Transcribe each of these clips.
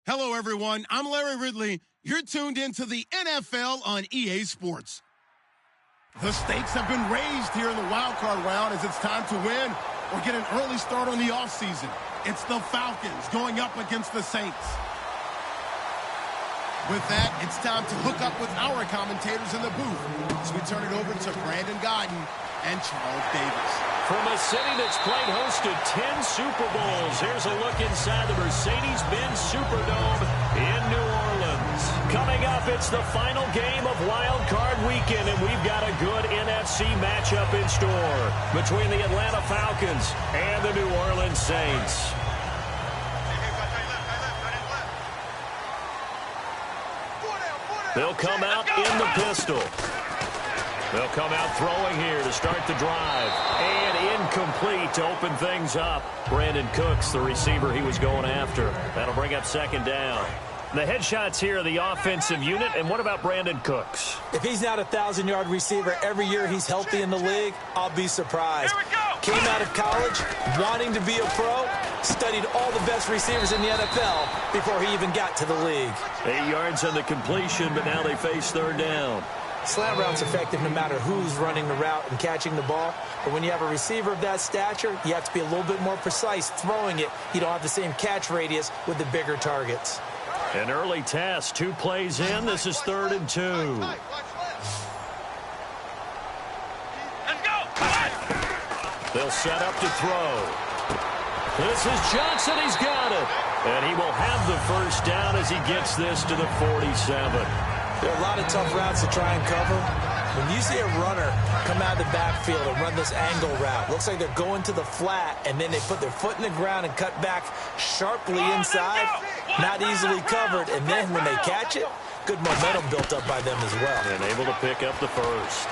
Hello, everyone. I'm Larry Ridley. You're tuned into the NFL on EA Sports. The stakes have been raised here in the wildcard round as it's time to win or get an early start on the offseason. It's the Falcons going up against the Saints. With that, it's time to hook up with our commentators in the booth as we turn it over to Brandon Gaudin and Charles Davis. From a city that's played host to 10 Super Bowls, here's a look inside the Mercedes-Benz Superdome in New Orleans. Coming up, it's the final game of Wild Card Weekend, and we've got a good NFC matchup in store between the Atlanta Falcons and the New Orleans Saints. They'll come out in the pistol. They'll come out throwing here to start the drive. And incomplete to open things up. Brandon Cooks, the receiver he was going after. That'll bring up second down. The headshots here of the offensive unit. And what about Brandon Cooks? If he's not a 1,000-yard receiver every year he's healthy in the league, I'll be surprised. Came out of college wanting to be a pro, studied all the best receivers in the NFL before he even got to the league. 8 yards on the completion, but now they face third down. Slant route's effective no matter who's running the route and catching the ball. But when you have a receiver of that stature, you have to be a little bit more precise throwing it. You don't have the same catch radius with the bigger targets. An early test, 2 plays in. This is 3rd and 2. They'll set up to throw. This is Johnson. He's got it. And he will have the first down as he gets this to the 47. There are a lot of tough routes to try and cover. When you see a runner come out of the backfield and run this angle route, looks like they're going to the flat, and then they put their foot in the ground and cut back sharply inside, not easily covered, and then when they catch it, good momentum built up by them as well. And able to pick up the first.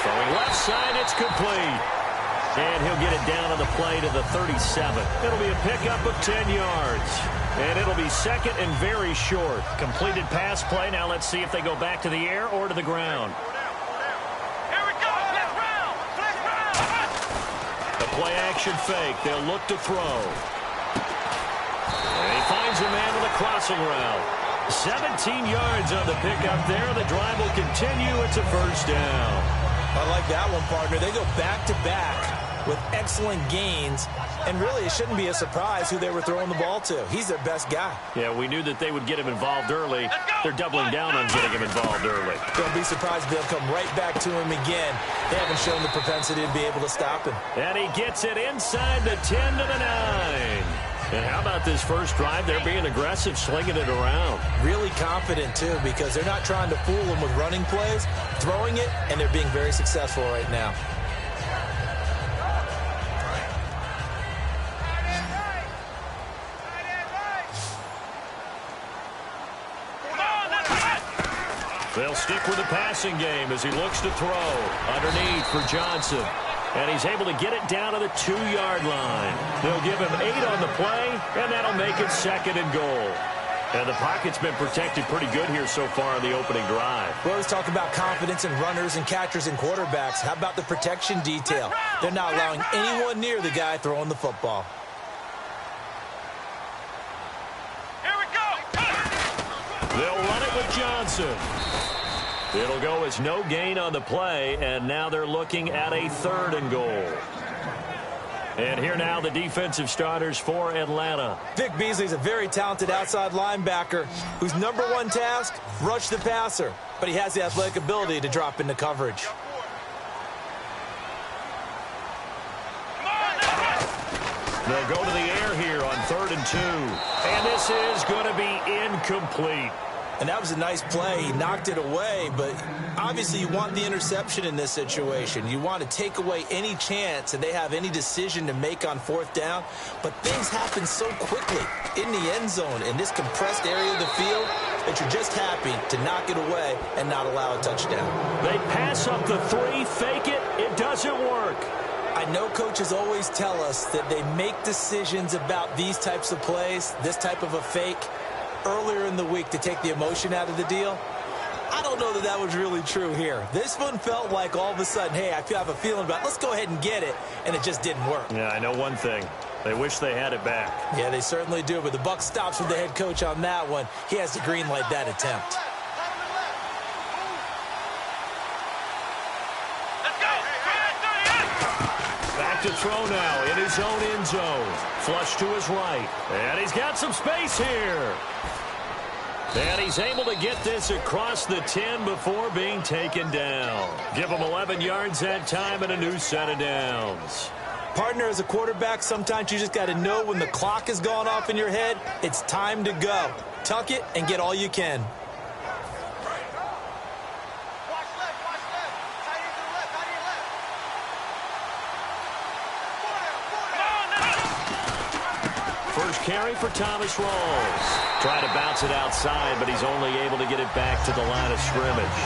Throwing left side, it's complete. And he'll get it down on the play to the 37. It'll be a pickup of 10 yards. And it'll be second and very short. Completed pass play. Now let's see if they go back to the air or to the ground. Here we go. The play action fake. They'll look to throw. And he finds a man with a crossing route. 17 yards on the pickup there. The drive will continue. It's a first down. I like that one, partner. They go back-to-back with excellent gains, and really it shouldn't be a surprise who they were throwing the ball to. He's their best guy. Yeah, we knew that they would get him involved early. They're doubling down on getting him involved early. Don't be surprised if they'll come right back to him again. They haven't shown the propensity to be able to stop him. And he gets it inside the 10 to the 9. And how about this first drive? They're being aggressive, slinging it around. Really confident, too, because they're not trying to fool them with running plays, throwing it, and they're being very successful right now. They'll stick with the passing game as he looks to throw. Underneath for Johnson. And he's able to get it down to the 2-yard line. They'll give him 8 on the play, and that'll make it second and goal. And the pocket's been protected pretty good here so far in the opening drive. We always talk about confidence in runners and catchers and quarterbacks. How about the protection detail? They're not allowing anyone near the guy throwing the football. Here we go. They'll run it with Johnson. It'll go as no gain on the play, and now they're looking at a 3rd and goal. And here now the defensive starters for Atlanta. Vic Beasley's a very talented outside linebacker whose number 1 task, rush the passer. But he has the athletic ability to drop into coverage. They'll go to the air here on 3rd and 2. And this is going to be incomplete. And that was a nice play. He knocked it away, but obviously you want the interception in this situation. You want to take away any chance and they have any decision to make on 4th down. But things happen so quickly in the end zone in this compressed area of the field that you're just happy to knock it away and not allow a touchdown. They pass up the 3, fake it. It doesn't work. I know coaches always tell us that they make decisions about these types of plays, this type of a fake, earlier in the week to take the emotion out of the deal. I don't know that that was really true here. This one felt like all of a sudden, hey, I have a feeling about it. Let's go ahead and get it, and it just didn't work. Yeah, I know one thing. They wish they had it back. Yeah, they certainly do, but the buck stops with the head coach on that one. He has to green light that attempt. Back to throw now in his own end zone. Flush to his right. And he's got some space here. And he's able to get this across the 10 before being taken down. Give him 11 yards that time and a new set of downs. Partner, as a quarterback, sometimes you just got to know when the clock has gone off in your head, it's time to go. Tuck it and get all you can. First carry for Thomas Rawls. Try to bounce it outside, but he's only able to get it back to the line of scrimmage.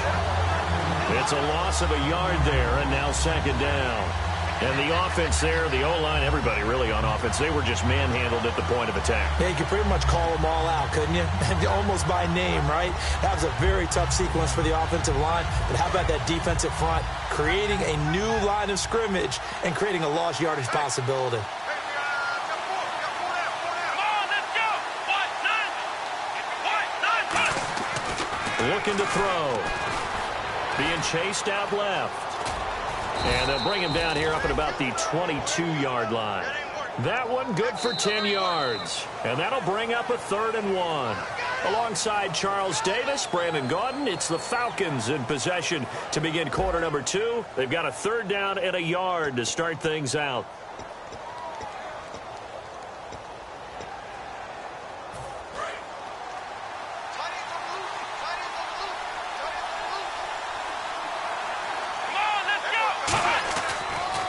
It's a loss of a yard there, and now second down. And the offense there, the O-line, everybody really on offense, they were just manhandled at the point of attack. Yeah, you could pretty much call them all out, couldn't you? Almost by name, right? That was a very tough sequence for the offensive line. But how about that defensive front creating a new line of scrimmage and creating a lost yardage possibility? Looking to throw. Being chased out left. And they'll bring him down here up at about the 22-yard line. That one good for 10 yards. And that'll bring up a 3rd and 1. Alongside Charles Davis, Brandon Gaudin, it's the Falcons in possession to begin quarter number 2. They've got a 3rd down and a yard to start things out.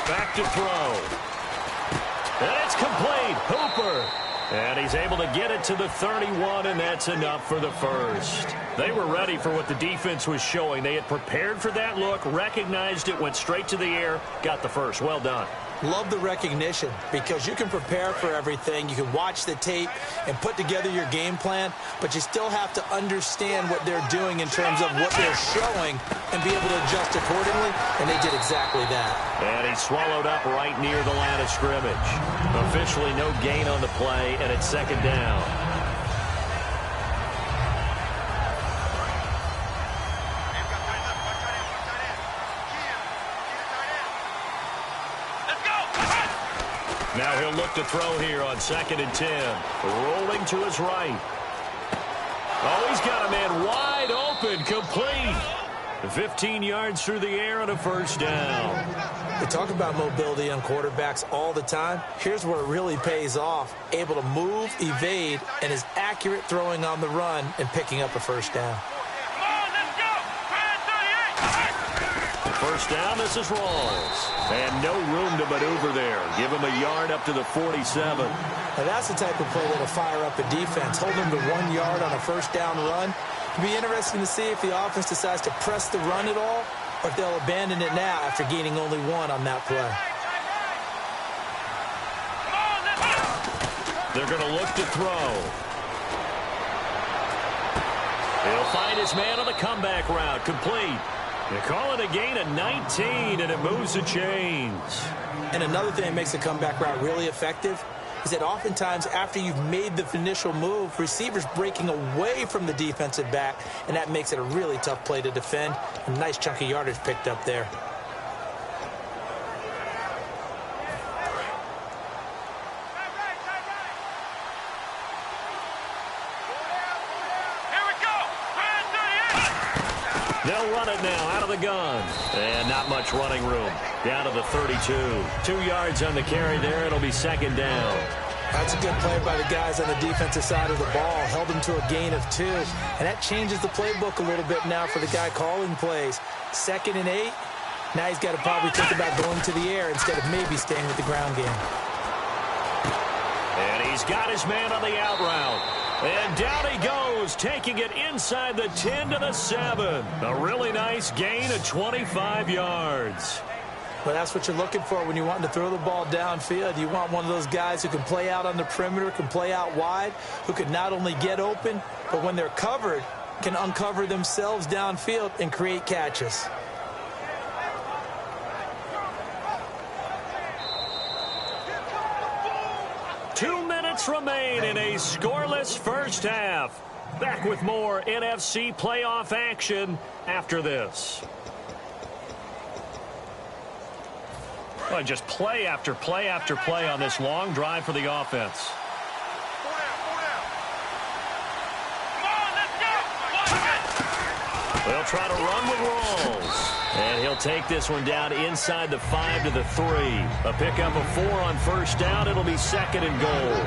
Back to throw. And it's complete. Hooper. And he's able to get it to the 31, and that's enough for the first. They were ready for what the defense was showing. They had prepared for that look, recognized it, went straight to the air, got the first. Well done. Love the recognition because you can prepare for everything. You can watch the tape and put together your game plan, but you still have to understand what they're doing in terms of what they're showing and be able to adjust accordingly, and they did exactly that. And he swallowed up right near the line of scrimmage. Officially no gain on the play, and it's second down. Now he'll look to throw here on 2nd and 10. Rolling to his right. Oh, he's got a man wide open, complete. 15 yards through the air and a first down. We talk about mobility on quarterbacks all the time. Here's where it really pays off. Able to move, evade, and is accurate throwing on the run and picking up a first down. First down, this is Rawls. And no room to maneuver there. Give him a yard up to the 47. Now that's the type of play that'll fire up a defense. Hold them to 1 yard on a first down run. It'll be interesting to see if the offense decides to press the run at all or if they'll abandon it now after gaining only 1 on that play. They're going to look to throw. He'll find his man on the comeback route. Complete. They call it a gain of 19, and it moves the chains. And another thing that makes the comeback route really effective is that oftentimes after you've made the initial move, receivers breaking away from the defensive back, and that makes it a really tough play to defend. A nice chunk of yardage picked up there. They'll run it now out of the gun. And not much running room. Down to the 32. 2 yards on the carry there. It'll be second down. That's a good play by the guys on the defensive side of the ball. Held them to a gain of 2. And that changes the playbook a little bit now for the guy calling plays. 2nd and 8. Now he's got to probably think about going to the air instead of maybe staying with the ground game. And he's got his man on the out route. And down he goes, taking it inside the 10 to the 7. A really nice gain of 25 yards. Well, that's what you're looking for when you want to throw the ball downfield. You want one of those guys who can play out on the perimeter, can play out wide, who can not only get open, but when they're covered, can uncover themselves downfield and create catches. minutes remain in a scoreless first half. Back with more NFC playoff action after this. Well, just play after play after play on this long drive for the offense. They'll try to run with Rawls. And he'll take this one down inside the 5 to the 3. A pickup of 4 on first down. It'll be 2nd and goal.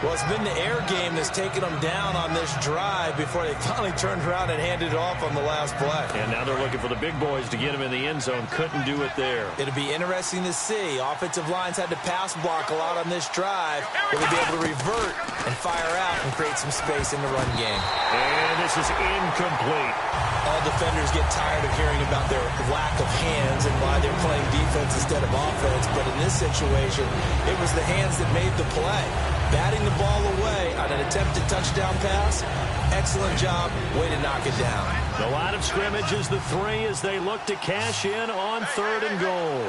Well, it's been the air game that's taken them down on this drive before they finally turned around and handed it off on the last play. And now they're looking for the big boys to get him in the end zone. Couldn't do it there. It'll be interesting to see. Offensive lines had to pass block a lot on this drive. Will they be able to revert and fire out and create some space in the run game? And this is incomplete. All defenders get tired of hearing about their lack of hands and why they're playing defense instead of offense. But in this situation, it was the hands that made the play. Batting the ball away on an attempted touchdown pass. Excellent job. Way to knock it down. The line of scrimmage is the 3 as they look to cash in on 3rd and goal.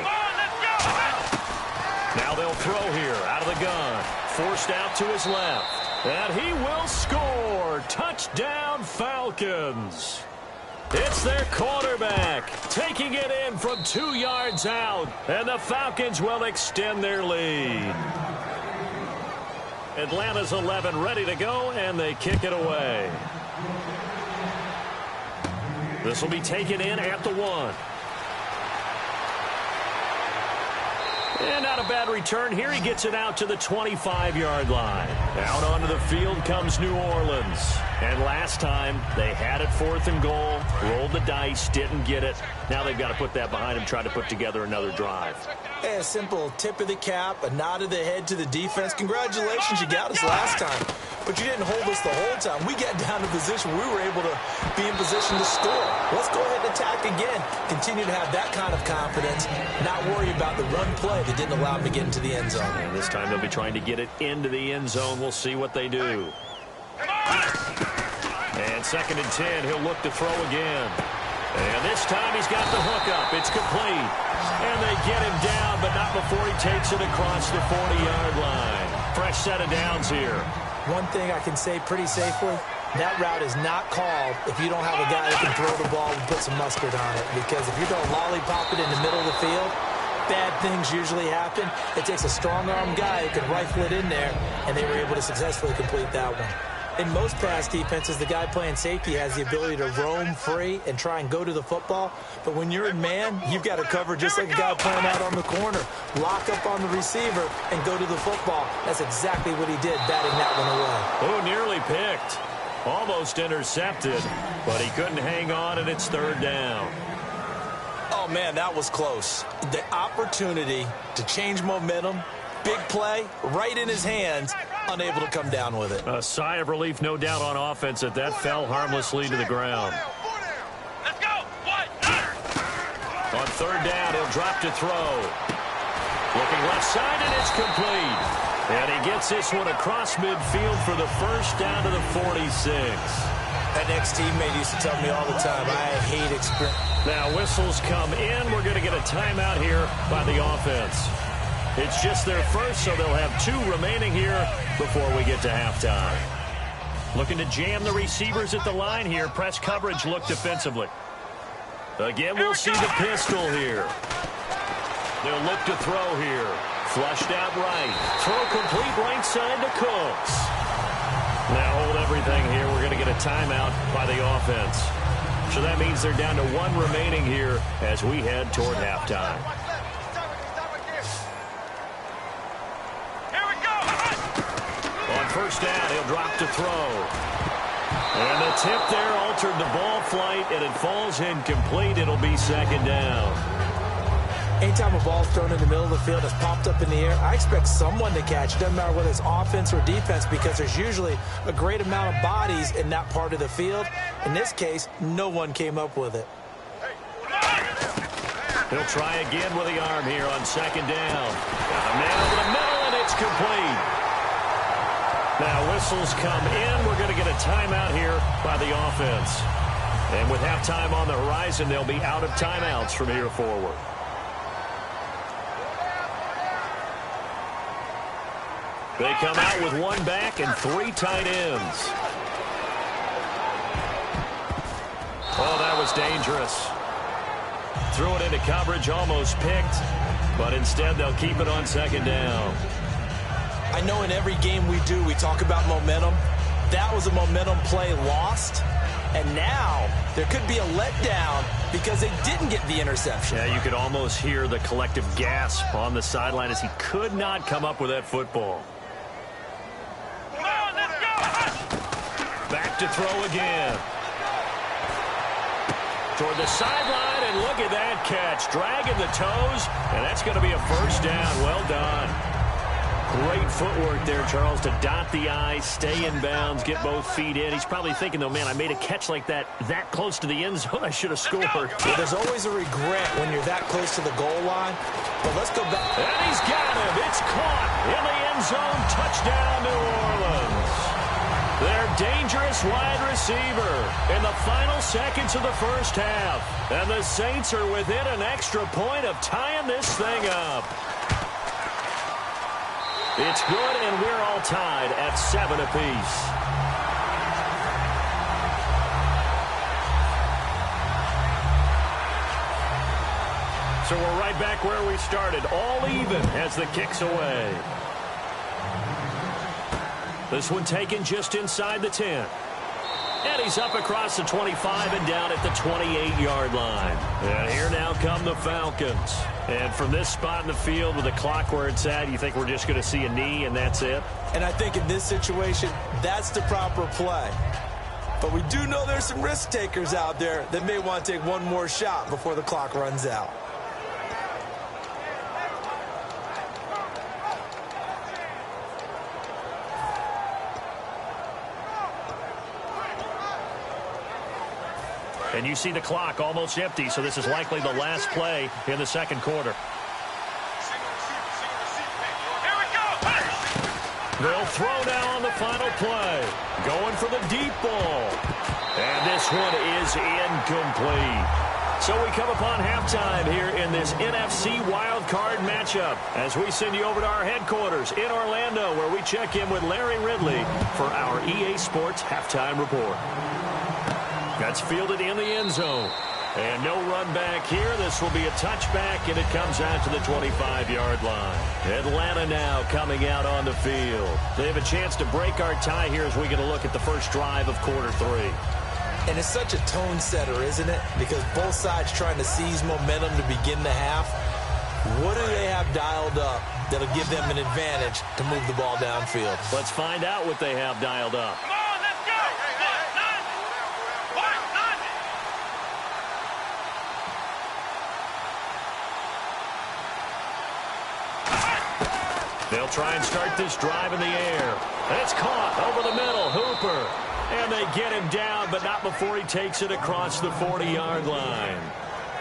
Now they'll throw here out of the gun. Forced out to his left. And he will score. Touchdown, Falcons. It's their quarterback taking it in from 2 yards out. And the Falcons will extend their lead. Atlanta's 11 ready to go, and they kick it away. This will be taken in at the 1. And not a bad return here. He gets it out to the 25-yard line. Out onto the field comes New Orleans. And last time, they had it 4th and goal, rolled the dice, didn't get it. Now they've got to put that behind them, try to put together another drive. Hey, a simple tip of the cap, a nod of the head to the defense. Congratulations, you got us last time. But you didn't hold us the whole time. We got down to position. We were able to be in position to score. Let's go ahead and attack again. Continue to have that kind of confidence. Not worry about the run play that didn't allow them to get into the end zone. And this time they'll be trying to get it into the end zone. We'll see what they do. And 2nd and 10, he'll look to throw again. And this time he's got the hookup. It's complete. And they get him down, but not before he takes it across the 40-yard line. Fresh set of downs here. One thing I can say pretty safely, that route is not called if you don't have a guy that can throw the ball and put some mustard on it. Because if you're going to lollipop it in the middle of the field, bad things usually happen. It takes a strong-arm guy who can rifle it in there, and they were able to successfully complete that one. In most pass defenses, the guy playing safety has the ability to roam free and try and go to the football. But when you're in man, you've got to cover just like a guy playing out on the corner. Lock up on the receiver and go to the football. That's exactly what he did, batting that one away. Oh, nearly picked. Almost intercepted, but he couldn't hang on, and it's 3rd down. Oh, man, that was close. The opportunity to change momentum, big play, right in his hands, unable to come down with it. A sigh of relief, no doubt, on offense that fell harmlessly to the ground. Let's go. On 3rd down, he'll drop to throw. Looking left side, and it's complete. And he gets this one across midfield for the first down to the 46. That next teammate used to tell me all the time, I hate experience. Now whistles come in. We're going to get a timeout here by the offense. It's just their first, so they'll have 2 remaining here before we get to halftime. Looking to jam the receivers at the line here. Press coverage look defensively. Again, we'll see the pistol here. They'll look to throw here. Flushed out right. Throw complete right side to Cooks. Now hold everything here. We're going to get a timeout by the offense. So that means they're down to 1 remaining here as we head toward halftime. First down, he'll drop to throw. And the tip there altered the ball flight, and it falls incomplete. It'll be 2nd down. Anytime a ball's thrown in the middle of the field, it's popped up in the air, I expect someone to catch. It doesn't matter whether it's offense or defense, because there's usually a great amount of bodies in that part of the field. In this case, no one came up with it. He'll try again with the arm here on 2nd down. Got a man over the middle, and it's complete. Now whistles come in. We're going to get a timeout here by the offense. And with halftime on the horizon, they'll be out of timeouts from here forward. They come out with one back and 3 tight ends. Oh, that was dangerous. Threw it into coverage, almost picked, but instead they'll keep it on 2nd down. I know in every game we do, we talk about momentum. That was a momentum play lost, and now there could be a letdown because they didn't get the interception. Yeah, you could almost hear the collective gasp on the sideline as he could not come up with that football. Come on, let's go! Back to throw again. Toward the sideline, and look at that catch. Dragging the toes, and that's going to be a 1st down. Well done. Great footwork there, Charles, to dot the I, stay in bounds, get both feet in. He's probably thinking, though, man, I made a catch like that close to the end zone. I should have scored. Well, there's always a regret when you're that close to the goal line. But let's go back. And he's got him. It's caught in the end zone. Touchdown, New Orleans. Their dangerous wide receiver in the final seconds of the 1st half. And the Saints are within an extra point of tying this thing up. It's good, and we're all tied at 7 apiece. So we're right back where we started, all even as the kick's away. This one taken just inside the 10. And he's up across the 25 and down at the 28-yard line. And here now come the Falcons. And from this spot in the field with the clock where it's at, you think we're just going to see a knee and that's it? And I think in this situation, that's the proper play. But we do know there's some risk takers out there that may want to take one more shot before the clock runs out. And you see the clock almost empty, so this is likely the last play in the 2nd quarter. Here we go! They'll throw now on the final play. Going for the deep ball. And this one is incomplete. So we come upon halftime here in this NFC wildcard matchup as we send you over to our headquarters in Orlando, where we check in with Larry Ridley for our EA Sports Halftime Report. That's fielded in the end zone. And no run back here. This will be a touchback, and it comes out to the 25-yard line. Atlanta now coming out on the field. They have a chance to break our tie here as we get a look at the first drive of quarter 3. And it's such a tone setter, isn't it? Because both sides trying to seize momentum to begin the half. What do they have dialed up that'll give them an advantage to move the ball downfield? Let's find out what they have dialed up. Come on, let's go! They'll try and start this drive in the air. And it's caught over the middle. Hooper. And they get him down, but not before he takes it across the 40-yard line.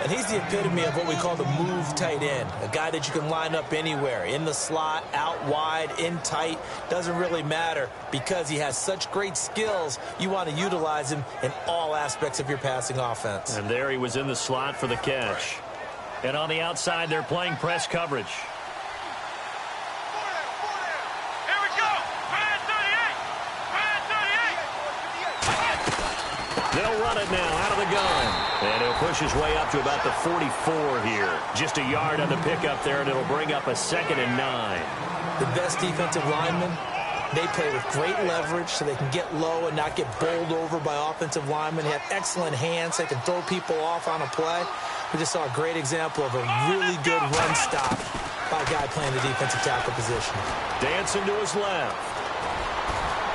And he's the epitome of what we call the move tight end. A guy that you can line up anywhere. In the slot, out wide, in tight. Doesn't really matter because he has such great skills. You want to utilize him in all aspects of your passing offense. And there he was in the slot for the catch. And on the outside, they're playing press coverage. They'll run it now out of the gun. And he'll push his way up to about the 44 here. Just a yard on the pickup there, and it'll bring up a 2nd and 9. The best defensive linemen, they play with great leverage so they can get low and not get bowled over by offensive linemen. They have excellent hands. They can throw people off on a play. We just saw a great example of a really good run stop by a guy playing the defensive tackle position. Dancing to his left.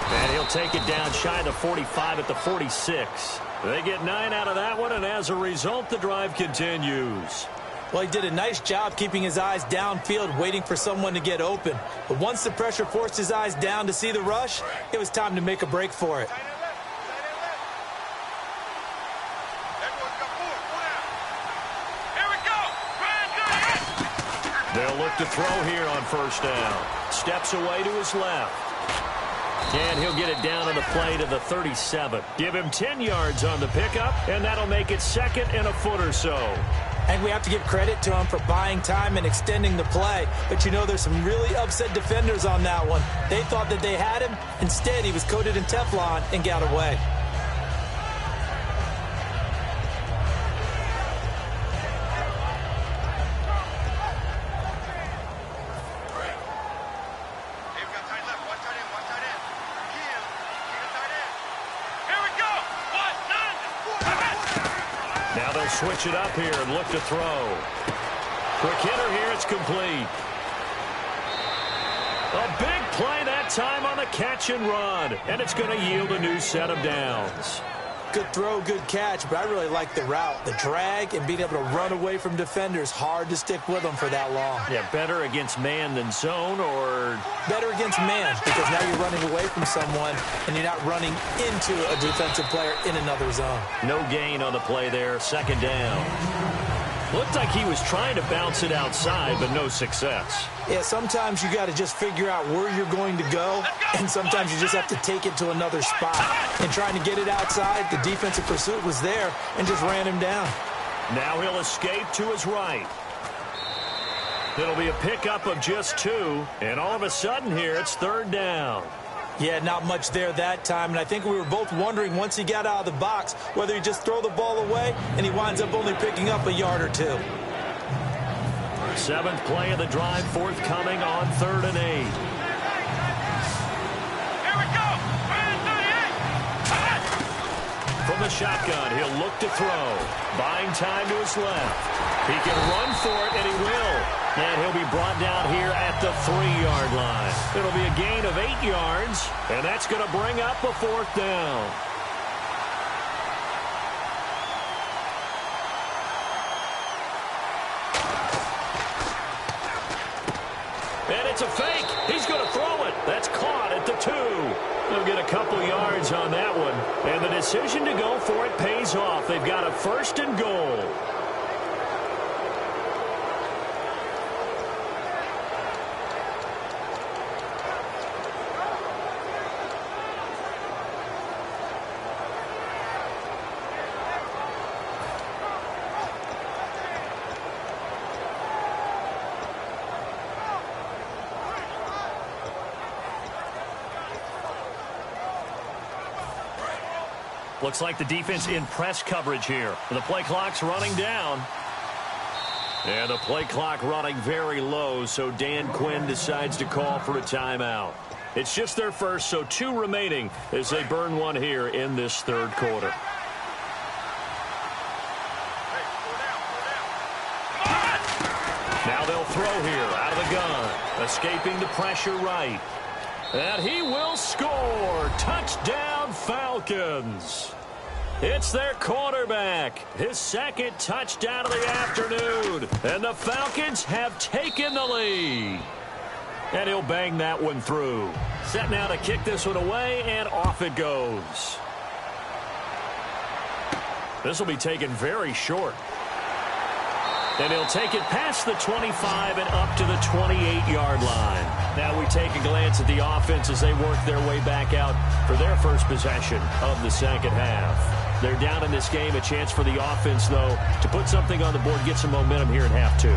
And he'll take it down shy of the 45 at the 46. They get 9 out of that one, and as a result, the drive continues. Well, he did a nice job keeping his eyes downfield, waiting for someone to get open. But once the pressure forced his eyes down to see the rush, it was time to make a break for it. They'll look to throw here on 1st down. Steps away to his left. And he'll get it down on the play to the 37. Give him 10 yards on the pickup, and that'll make it 2nd and a foot or so. I think we have to give credit to him for buying time and extending the play. But, you know, there's some really upset defenders on that one. They thought that they had him. Instead, he was coated in Teflon and got away. Now they'll switch it up here and look to throw. Quick hitter here, it's complete. A big play that time on the catch and run, and it's going to yield a new set of downs. Good throw, good catch, but I really like the route. The drag and being able to run away from defenders, hard to stick with them for that long. Yeah, better against man than zone, or better against man, because now you're running away from someone and you're not running into a defensive player in another zone. No gain on the play there, second down. Looked like he was trying to bounce it outside, but no success. Yeah, sometimes you got to just figure out where you're going to go, and sometimes you just have to take it to another spot. And trying to get it outside, the defensive pursuit was there and just ran him down. Now he'll escape to his right. It'll be a pickup of just 2, and all of a sudden here, it's third down. Yeah, not much there that time, and I think we were both wondering once he got out of the box whether he'd just throw the ball away, and he winds up only picking up a yard or 2. 7th play of the drive, forthcoming on 3rd and 8. Here we go. 38. From the shotgun, he'll look to throw. Buying time to his left. He can run for it, and he will. And he'll be brought down here at the 3-yard line. It'll be a gain of 8 yards, and that's going to bring up a 4th down. And it's a fake. He's going to throw it. That's caught at the 2. They'll get a couple yards on that one. And the decision to go for it pays off. They've got a 1st and goal. Looks like the defense in press coverage here. The play clock's running down. And the play clock running very low, so Dan Quinn decides to call for a timeout. It's just their first, so 2 remaining as they burn one here in this 3rd quarter. Now they'll throw here out of the gun. Escaping the pressure right. And he will score. Touchdown, Falcons. It's their quarterback. His 2nd touchdown of the afternoon. And the Falcons have taken the lead. And he'll bang that one through. Set now to kick this one away, and off it goes. This will be taken very short. And he'll take it past the 25 and up to the 28-yard line. Now we take a glance at the offense as they work their way back out for their first possession of the second half. They're down in this game. A chance for the offense, though, to put something on the board, get some momentum here in half 2.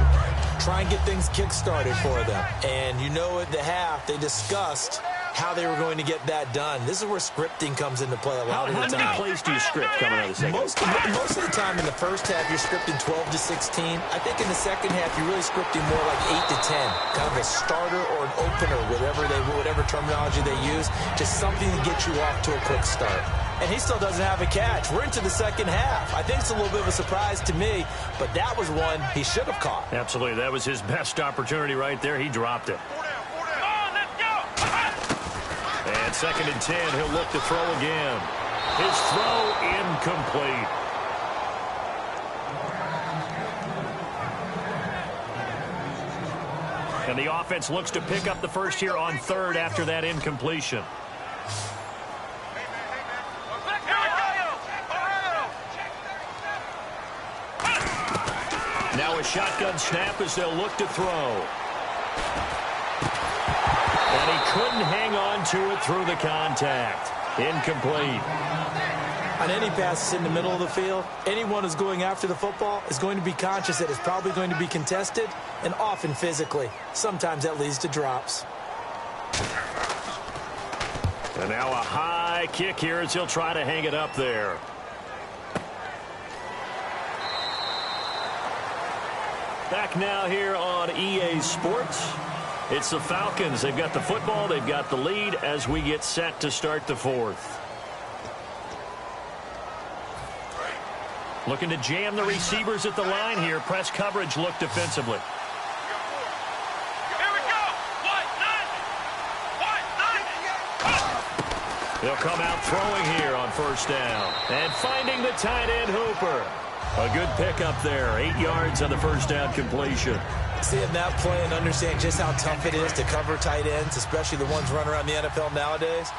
Try and get things kick-started for them. And you know at the half, they discussed how they were going to get that done. This is where scripting comes into play a lot of the time. How many plays do you script coming out of the second? Most of the time in the first half, you're scripting 12 to 16. I think in the second half, you're really scripting more like 8 to 10. Kind of a starter or an opener, whatever terminology they use. Just something to get you off to a quick start. And he still doesn't have a catch. We're into the second half. I think it's a little bit of a surprise to me, but that was one he should have caught. Absolutely. That was his best opportunity right there. He dropped it. And 2nd and 10, he'll look to throw again. His throw incomplete. And the offense looks to pick up the first here on 3rd after that incompletion. Now a shotgun snap as they'll look to throw. And he couldn't hang on to it through the contact. Incomplete. On any passes in the middle of the field, anyone who's going after the football is going to be conscious that it's probably going to be contested, and often physically. Sometimes that leads to drops. And now a high kick here as he'll try to hang it up there. Back now here on EA Sports. It's the Falcons. They've got the football. They've got the lead as we get set to start the fourth. Looking to jam the receivers at the line here. Press coverage look defensively. Here we go. They'll come out throwing here on first down. And finding the tight end Hooper. A good pickup there. 8 yards on the first down completion. Seeing that play and understand just how tough it is to cover tight ends, especially the ones running around the NFL nowadays,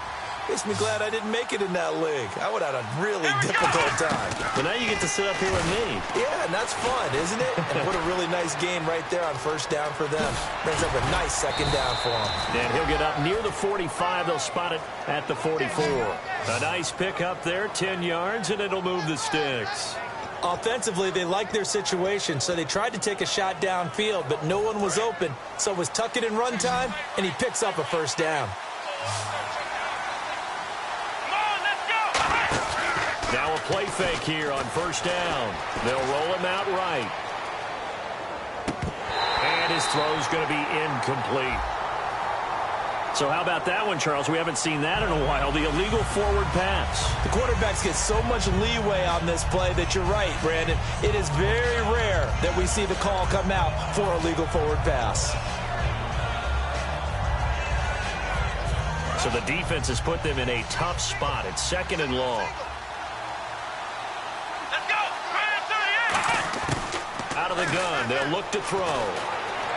makes me glad I didn't make it in that league. I would have had a really difficult time. But now you get to sit up here with me. Yeah, and that's fun, isn't it? And what a really nice game right there on first down for them. Brings up a nice second down for them. And he'll get up near the 45. They'll spot it at the 44. A nice pick up there, 10 yards, and it'll move the sticks. Offensively, they liked their situation, so they tried to take a shot downfield, but no one was open. So it was tuck it in run time, and he picks up a first down. Now a play fake here on first down. They'll roll him out right. And his throw's going to be incomplete. So how about that one, Charles? We haven't seen that in a while. The illegal forward pass. The quarterbacks get so much leeway on this play that you're right, Brandon. It is very rare that we see the call come out for a legal forward pass. So the defense has put them in a tough spot. It's second and long. Let's go. Out of the gun. They'll look to throw.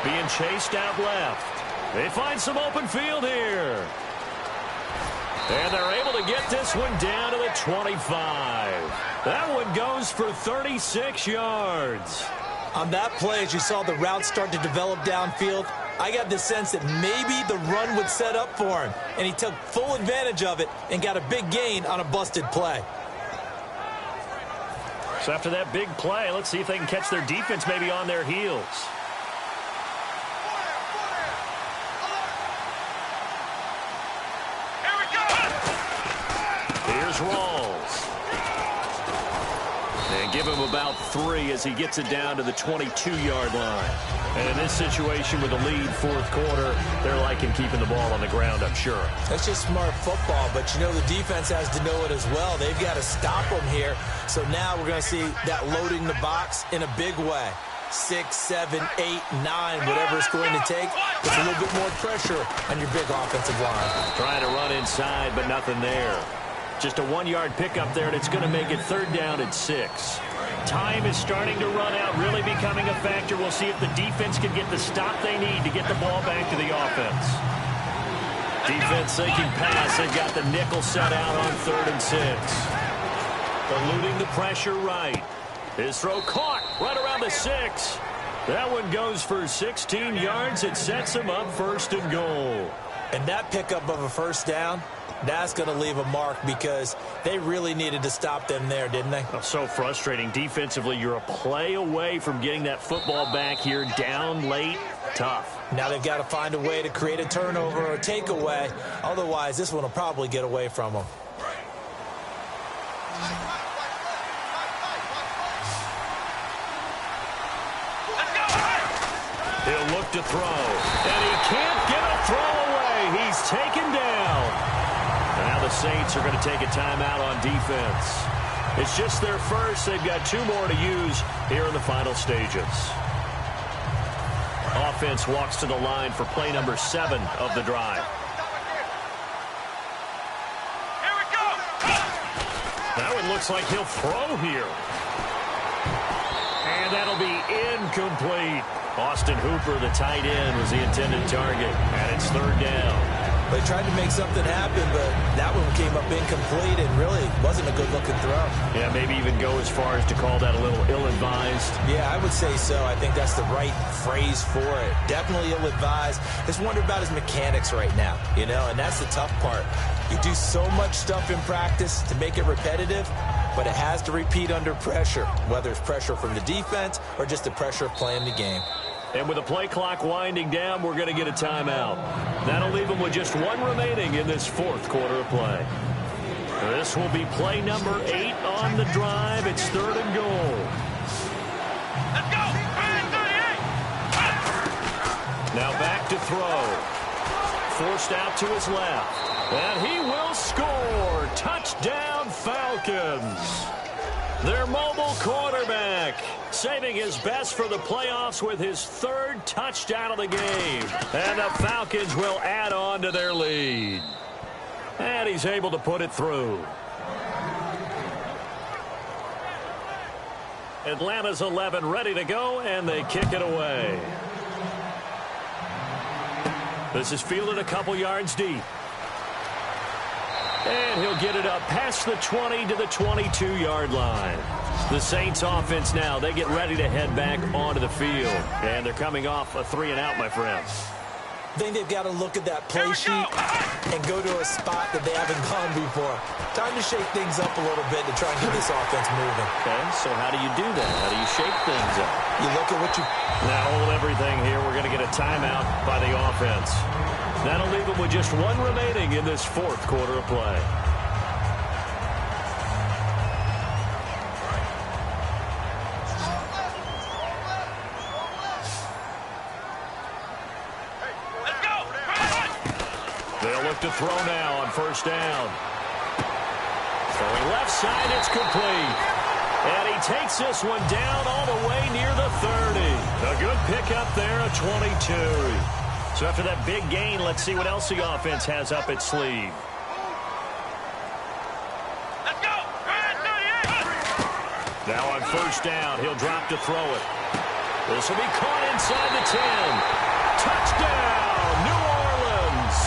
Being chased out left. They find some open field here. And they're able to get this one down to the 25. That one goes for 36 yards. On that play, as you saw the route start to develop downfield, I got the sense that maybe the run would set up for him. And he took full advantage of it and got a big gain on a busted play. So after that big play, let's see if they can catch their defense maybe on their heels. Rawls. And give him about 3 as he gets it down to the 22-yard line. And in this situation with the lead fourth quarter, they're liking keeping the ball on the ground, I'm sure. That's just smart football, but you know the defense has to know it as well. They've got to stop them here. So now we're going to see that loading the box in a big way. 6, 7, 8, 9, whatever it's going to take. It's a little bit more pressure on your big offensive line. Trying to run inside, but nothing there. Just a 1-yard pickup there, and it's going to make it third down and 6. Time is starting to run out, really becoming a factor. We'll see if the defense can get the stop they need to get the ball back to the offense. Defense thinking pass. They've got the nickel set out on 3rd and 6. Eluding the pressure right. His throw caught right around the 6. That one goes for 16 yards. It sets him up 1st and goal. And that pickup of a first down, that's going to leave a mark because they really needed to stop them there, didn't they? Oh, so frustrating. Defensively, you're a play away from getting that football back here down late. Tough. Now they've got to find a way to create a turnover or a takeaway. Otherwise, this one will probably get away from them. He'll look to throw, and he can't get a throw away. He's taken down. And now the Saints are going to take a timeout on defense. It's just their first. They've got 2 more to use here in the final stages. Offense walks to the line for play number 7 of the drive. Here we go. That one looks like he'll throw here. And that'll be incomplete. Austin Hooper, the tight end, was the intended target. And it's 3rd down. They tried to make something happen, but that one came up incomplete and really wasn't a good-looking throw. Yeah, maybe even go as far as to call that a little ill-advised. Yeah, I would say so. I think that's the right phrase for it. Definitely ill-advised. Just wonder about his mechanics right now, you know, and that's the tough part. You do so much stuff in practice to make it repetitive, but it has to repeat under pressure, whether it's pressure from the defense or just the pressure of playing the game. And with the play clock winding down, we're going to get a timeout. That'll leave them with just one remaining in this fourth quarter of play. This will be play number 8 on the drive. It's 3rd and goal. Let's go! 38! Now back to throw. Forced out to his left. And he will score. Touchdown, Falcons. Their mobile quarterback saving his best for the playoffs with his 3rd touchdown of the game. And the Falcons will add on to their lead. And he's able to put it through. Atlanta's 11 ready to go, and they kick it away. This is fielded a couple yards deep. And he'll get it up past the 20 to the 22-yard line. The Saints offense now, they get ready to head back onto the field. And they're coming off a 3-and-out, my friends. I think they've got to look at that play sheet and go to a spot that they haven't gone before. Time to shake things up a little bit to try and get this offense moving. Okay, so how do you do that? How do you shake things up? You look at what you... Now hold everything here. We're going to get a timeout by the offense. That'll leave them with just one remaining in this fourth quarter of play. Let's go! They'll look to throw now on first down. Throwing left side, it's complete. And he takes this one down all the way near the 30. A good pickup there, a 22. So after that big gain, let's see what else the offense has up its sleeve. Let's go! 38! Now on first down, he'll drop to throw it. This will be caught inside the 10. Touchdown, New Orleans.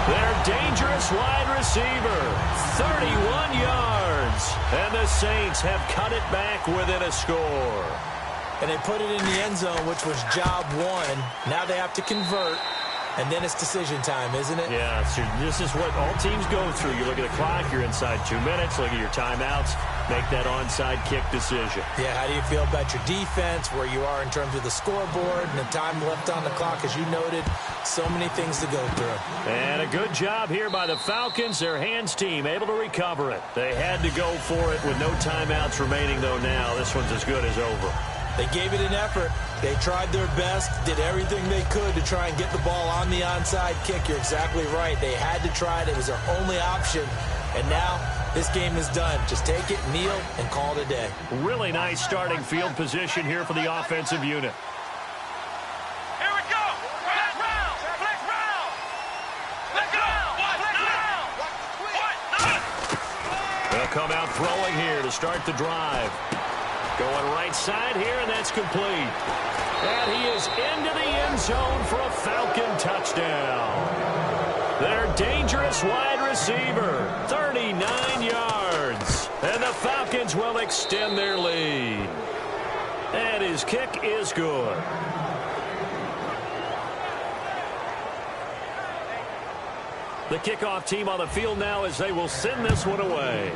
Their dangerous wide receiver, 31 yards. And the Saints have cut it back within a score. And they put it in the end zone, which was job 1. Now they have to convert, and then it's decision time, isn't it? Yeah, so this is what all teams go through. You look at the clock, you're inside 2 minutes, look at your timeouts, make that onside kick decision. Yeah, how do you feel about your defense, where you are in terms of the scoreboard, and the time left on the clock, as you noted, so many things to go through. And a good job here by the Falcons, their hands team, able to recover it. They had to go for it with no timeouts remaining, though now. This one's as good as over. They gave it an effort. They tried their best, did everything they could to try and get the ball on the onside kick. You're exactly right. They had to try it. It was their only option. And now this game is done. Just take it, kneel, and call it a day. Really nice starting field position here for the offensive unit. Here we go! Flex round! Flex round! Let's go! What? They'll come out throwing here to start the drive. Going right side here, and that's complete. And he is into the end zone for a Falcon touchdown. Their dangerous wide receiver, 39 yards. And the Falcons will extend their lead. And his kick is good. The kickoff team on the field now as they will send this one away.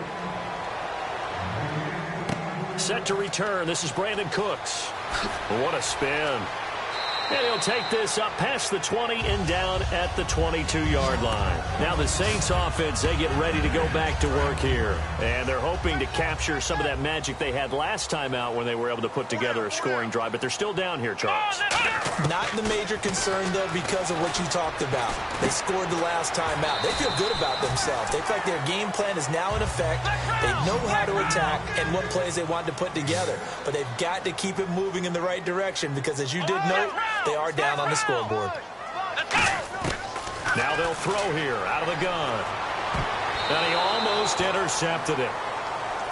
Set to return. This is Brandon Cooks. What a spin. And he'll take this up past the 20 and down at the 22-yard line. Now the Saints offense, they get ready to go back to work here. And they're hoping to capture some of that magic they had last time out when they were able to put together a scoring drive. But they're still down here, Charles. Not the major concern, though, because of what you talked about. They scored the last time out. They feel good about themselves. They feel like their game plan is now in effect. They know how to attack and what plays they want to put together. But they've got to keep it moving in the right direction because, as you did note, they are down on the scoreboard. Now they'll throw here out of the gun. And he almost intercepted it.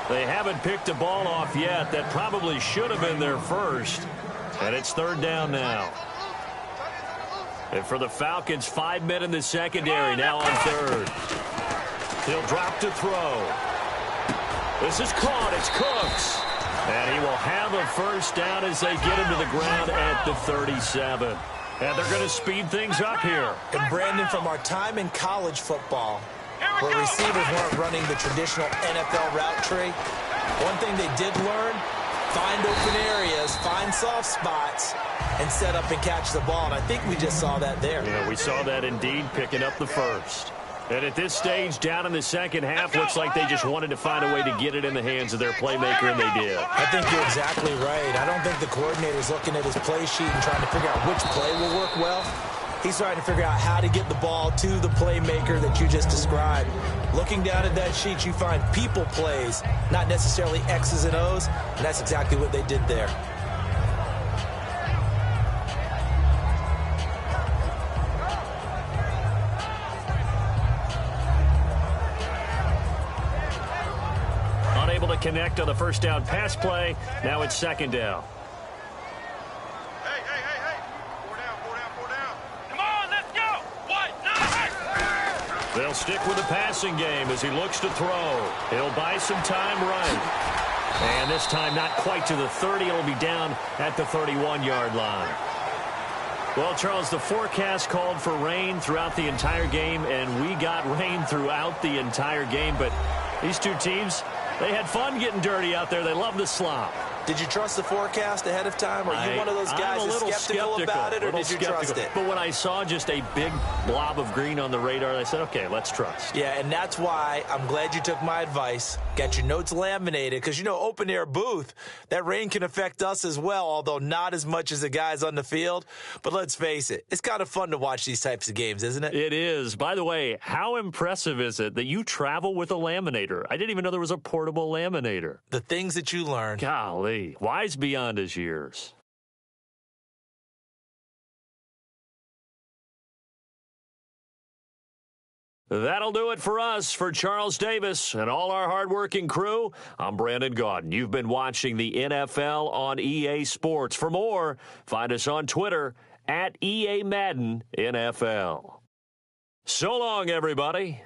They haven't picked a ball off yet. That probably should have been their first. And it's third down now. And for the Falcons, 5 men in the secondary, now on third. He'll drop to throw. This is caught. It's Cooks. And he will have a first down as they get him to the ground at the 37. And they're going to speed things up here. And Brandon, from our time in college football, where receivers weren't running the traditional NFL route tree, one thing they did learn, find open areas, find soft spots, and set up and catch the ball. And I think we just saw that there. Yeah, we saw that indeed, picking up the first. And at this stage, down in the second half, looks like they just wanted to find a way to get it in the hands of their playmaker, and they did. I think you're exactly right. I don't think the coordinator's looking at his play sheet and trying to figure out which play will work well. He's trying to figure out how to get the ball to the playmaker that you just described. Looking down at that sheet, you find people plays, not necessarily X's and O's, and that's exactly what they did there. Unable to connect on the first down pass play. Now it's second down. They'll stick with the passing game as he looks to throw. He'll buy some time right. And this time not quite to the 30. It'll be down at the 31-yard line. Well, Charles, the forecast called for rain throughout the entire game, and we got rain throughout the entire game. But these two teams, they had fun getting dirty out there. They love the slop. Did you trust the forecast ahead of time? Are you one of those guys that's skeptical about it, or did you trust it? But when I saw just a big blob of green on the radar, I said, okay, let's trust. Yeah, and that's why I'm glad you took my advice. Got your notes laminated, because, you know, open-air booth, that rain can affect us as well, although not as much as the guys on the field. But let's face it, it's kind of fun to watch these types of games, isn't it? It is. By the way, how impressive is it that you travel with a laminator? I didn't even know there was a portable laminator. The things that you learn. Golly. Wise beyond his years. That'll do it for us. For Charles Davis and all our hardworking crew, I'm Brandon Gaudin. You've been watching the NFL on EA Sports. For more, find us on Twitter at EA Madden NFL. So long, everybody.